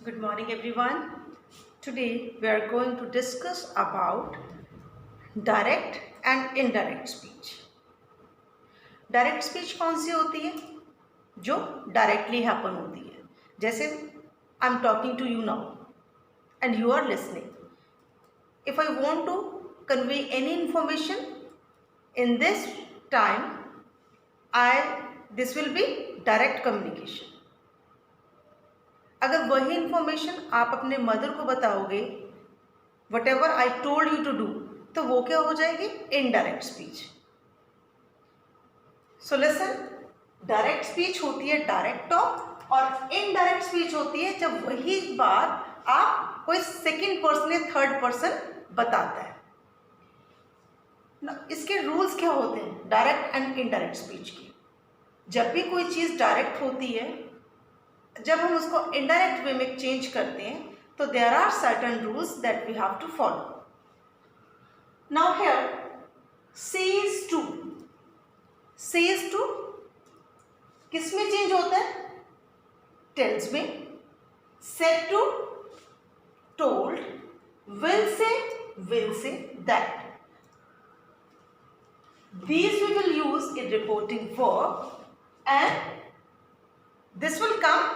Good morning everyone. Today we are going to discuss about direct and indirect speech. Direct speech कौन सी होती है? जो directly happen होती है. जैसे I'm talking to you now and you are listening. If I want to convey any information in this time, this will be direct communication. अगर वही information आप अपने मदर को बताओगे whatever I told you to do, तो वो क्या हो जाएगी? Indirect speech. So listen, direct speech होती है डायरेक्ट टॉक और इनडायरेक्ट स्पीच होती है जब वही बात आप कोई सेकंड पर्सन या थर्ड पर्सन बताता है. इसके रूल्स क्या होते हैं डायरेक्ट एंड इनडायरेक्ट स्पीच के? जब भी कोई चीज़ डायरेक्ट होती है, जब हम उसको इनडायरेक्ट वे में चेंज करते हैं, तो there are certain rules that we have to follow. Now here says to. Says to किस में चेंज होता है? टेल्स में. Said to, told. Will say, that. These we will use in reporting verb, and this will come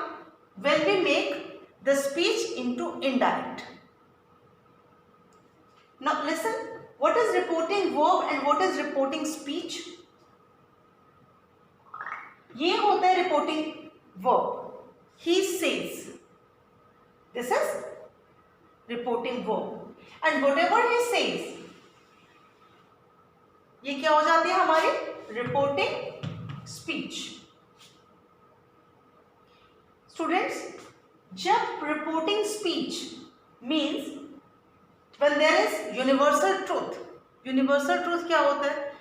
when we make the speech into indirect. Now listen, what is reporting verb and what is reporting speech? ये होता है reporting verb. He says. This is reporting verb. And whatever he says, ये क्या हो जाती है हमारी reporting speech. Students, जब reporting speech means when there is universal truth. Universal truth क्या होता है?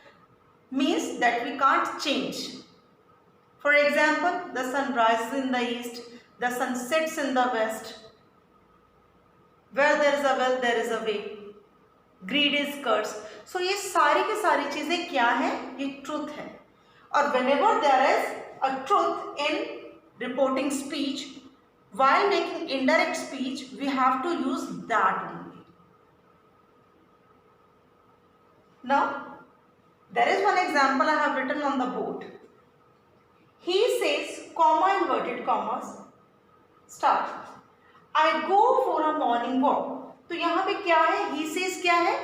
Means that we can't change. For example, the sun rises in the east, the sun sets in the west. Where there is a well there is a way. Greed is curse. So ये सारी की सारी चीजें क्या है? ये truth है. और whenever there is a truth in reporting speech, while making indirect speech, we have to use that only. Now, there is one example I have written on the board. He says, comma, inverted commas, start. I go for a morning walk. तो यहाँ पे क्या है? He says क्या है?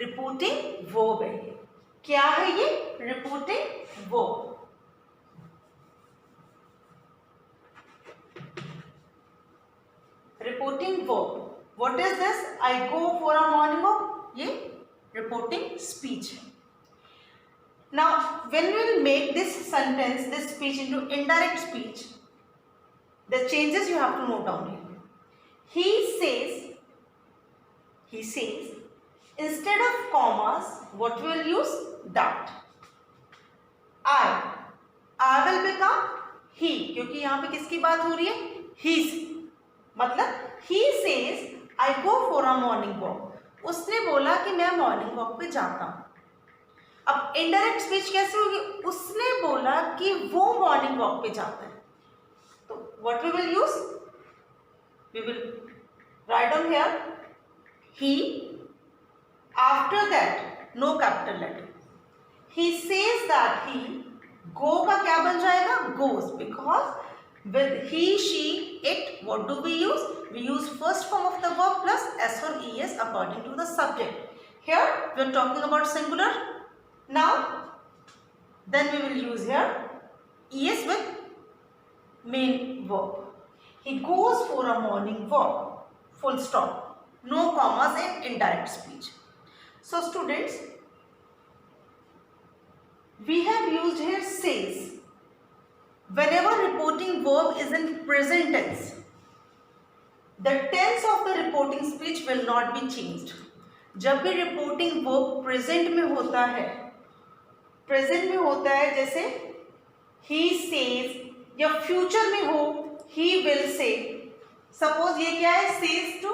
Reporting verb है. क्या है ये? Reporting verb. Reporting verb. What is this? I go for a morning walk. ये रिपोर्टिंग स्पीच है. Now when we will make this sentence, this speech into indirect speech, the changes you have to note down here. He says, instead of commas, what we will use? That. I will become he, क्योंकि यहाँ पे किसकी बात हो रही है? His. मतलब he says, I go for a morning walk. उसने बोला कि मैं मॉर्निंग वॉक पे जाता हूँ. अब इनडायरेक्ट स्पीच कैसे होगी? उसने बोला कि वो मॉर्निंग वॉक पे जाता है. तो what we will use? We will write down here he. After that, no capital letter. He says that he. Go का क्या बन जाएगा? Goes. Because with he, she, it, what do we use? We use first form of the verb plus s or es according to the subject. Here we are talking about singular. Now, then we will use here es with main verb. He goes for a morning walk. Full stop. No commas in indirect speech. So students, we have used here says. Whenever reporting verb is in present tense, the tense of the reporting speech will not be changed. जब भी reporting verb present में होता है, जैसे he says, या future में हो he will say. Suppose ये क्या है? says to.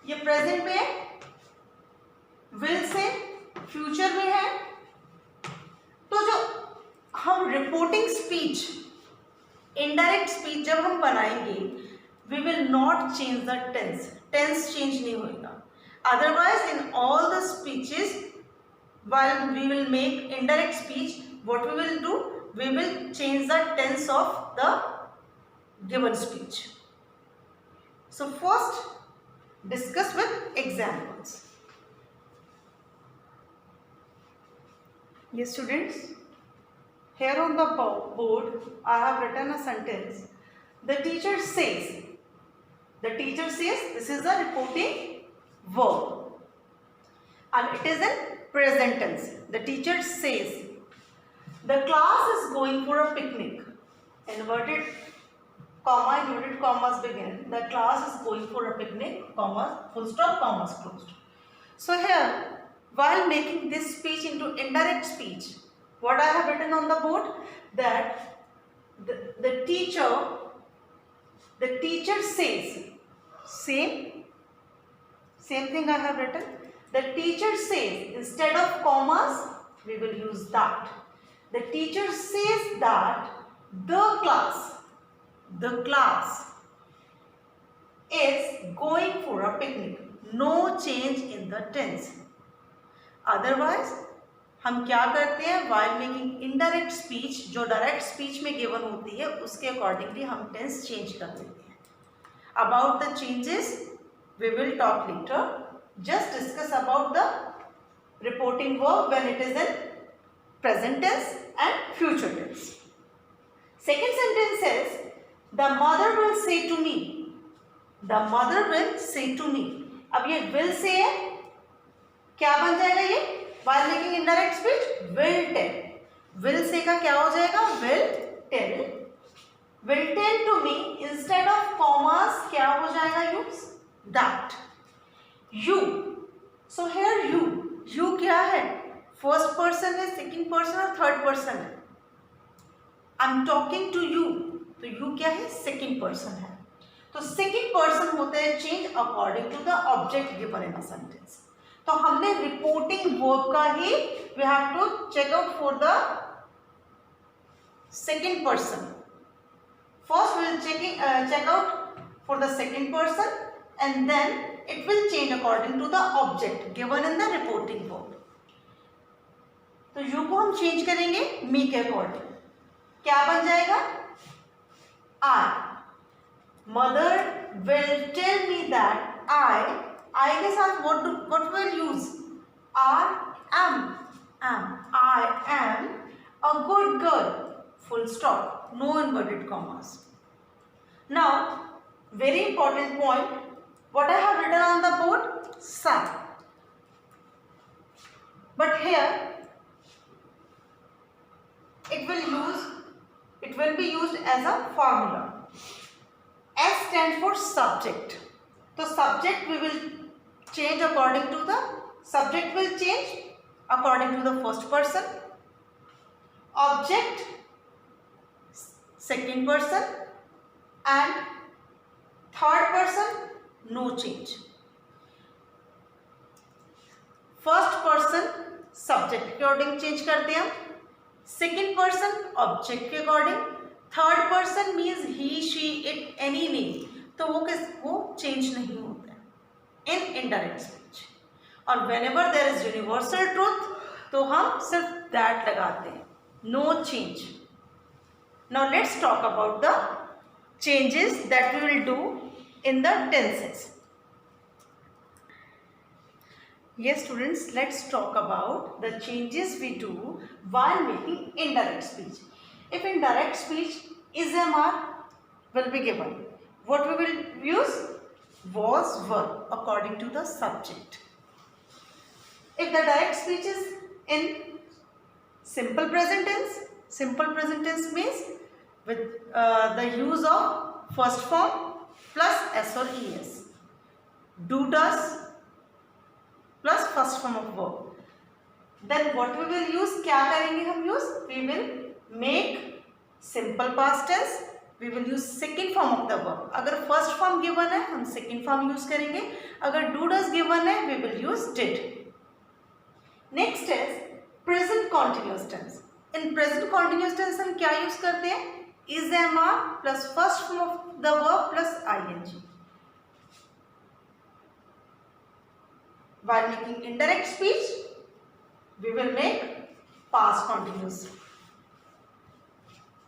ये प्रेजेंट में है, विल से फ्यूचर में है. तो जो हम रिपोर्टिंग स्पीच इनडायरेक्ट स्पीच जब हम बनाएंगे we will not change the tense, tense change नहीं होगा. Otherwise in all the speeches while we will make indirect speech, what we will do, we will change the tense of the given speech. So first discuss with examples. Yes students, here on the board I have written a sentence. The teacher says, this is a reporting verb and it is in present tense. The teacher says, the class is going for a picnic. Inverted comma, inverted commas begin. The class is going for a picnic, comma, full stop, commas closed. So here, while making this speech into indirect speech, what I have written on the board, that the teacher says, same thing I have written. The teacher says, instead of commas, we will use that. The teacher says that the class is going for a picnic. No change in the tense. Otherwise, हम क्या करते हैं, while making indirect speech, जो direct speech में given होती है, उसके accordingly हम tense change कर देते हैं. About the changes, we will talk later. Just discuss about the reporting verb when it is in present tense and future tense. Second sentence says, the mother will say to me. The mother will say to me. अब ये will say है, क्या बन जाएगा ये? While making indirect speech, will tell. Will say का क्या हो जाएगा? Will tell. Will tell to me, instead of commas क्या हो जाएगा use? That. You. So here you क्या है? First person है, second person और third person है. I'm talking to you. तो you क्या है? Second person है. तो second person होता है change according to the object given in a sentence. तो हमने reporting verb का ही we have to check out for the second person. First we will check out for the second person and then it will change according to the object given in the reporting verb. तो you को हम change करेंगे me के according. क्या बन जाएगा? I. Mother will tell me that I के साथ what will use? am. I am a good girl. Full stop. No inverted commas. Now, very important point. What I have written on the board? Son. But here it will be used as a formula. S stands for subject. So subject we will change according to the subject will change according to the first person. Object second person and third person no change. First person subject के according change करते हैं हम. Second person object के अकॉर्डिंग. Third person means he she it any name. तो वो change नहीं होता है इन इनडायरेक्ट स्पीच. और whenever there is universal truth तो हम सिर्फ दैट लगाते हैं. No change. Now let's talk about the changes that we will do in the tenses. Yes students, let's talk about the changes we do while making indirect speech. If indirect speech is MR will be given, what we will use? Was, were according to the subject. If the direct speech is in simple present tense means with the use of first form plus S or ES. Do, does plus first form of verb. Then what we will use? क्या करेंगे हम use? We will make simple past tense. We will use second form of the verb. अगर first form given है हम second form use करेंगे. अगर do, does given है we will use did. Next is present continuous tense. In present continuous tense हम क्या use करते हैं? is MR plus first form of the verb plus ing. While making indirect speech, we will make past continuous.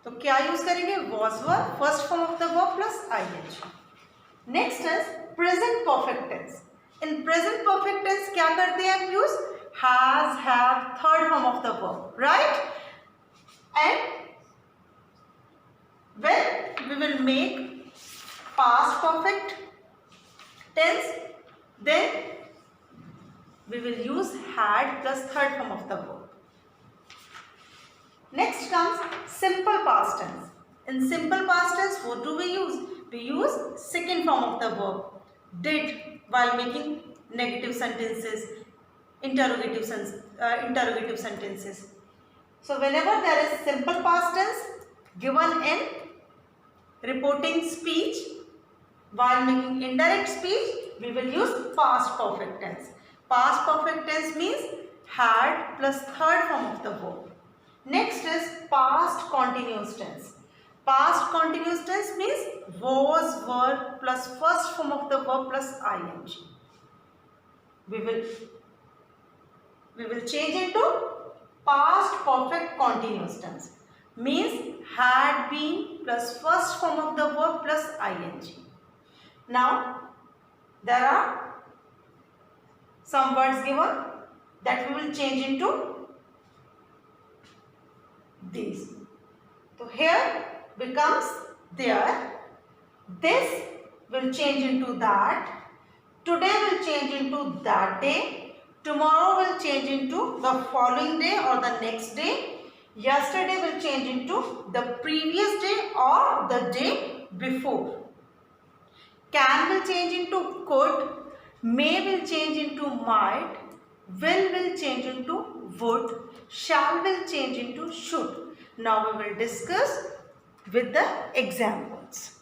तो क्या use करेंगे? was verb, first form of the verb plus ing. Next is present perfect tense. In present perfect tense क्या करते हैं हम use? Has, have, third form of the verb, right? And when we will make past perfect tense, then we will use had plus third form of the verb. Next comes simple past tense. In simple past tense, what do we use? We use second form of the verb, did, while making negative sentences, interrogative sentences. So whenever there is simple past tense given in reporting speech, while making indirect speech, we will use past perfect tense. Past perfect tense means had plus third form of the verb. Next is past continuous tense. Past continuous tense means was, were plus first form of the verb plus ing. We will change into past perfect continuous tense. Means had been plus first form of the verb plus ing. Now there are some words given that we will change into these. So here becomes there. This will change into that. Today will change into that day. Tomorrow will change into the following day or the next day. Yesterday will change into the previous day or the day before. Can will change into could. May will change into might. Will change into would. Shall will change into should. Now we will discuss with the examples.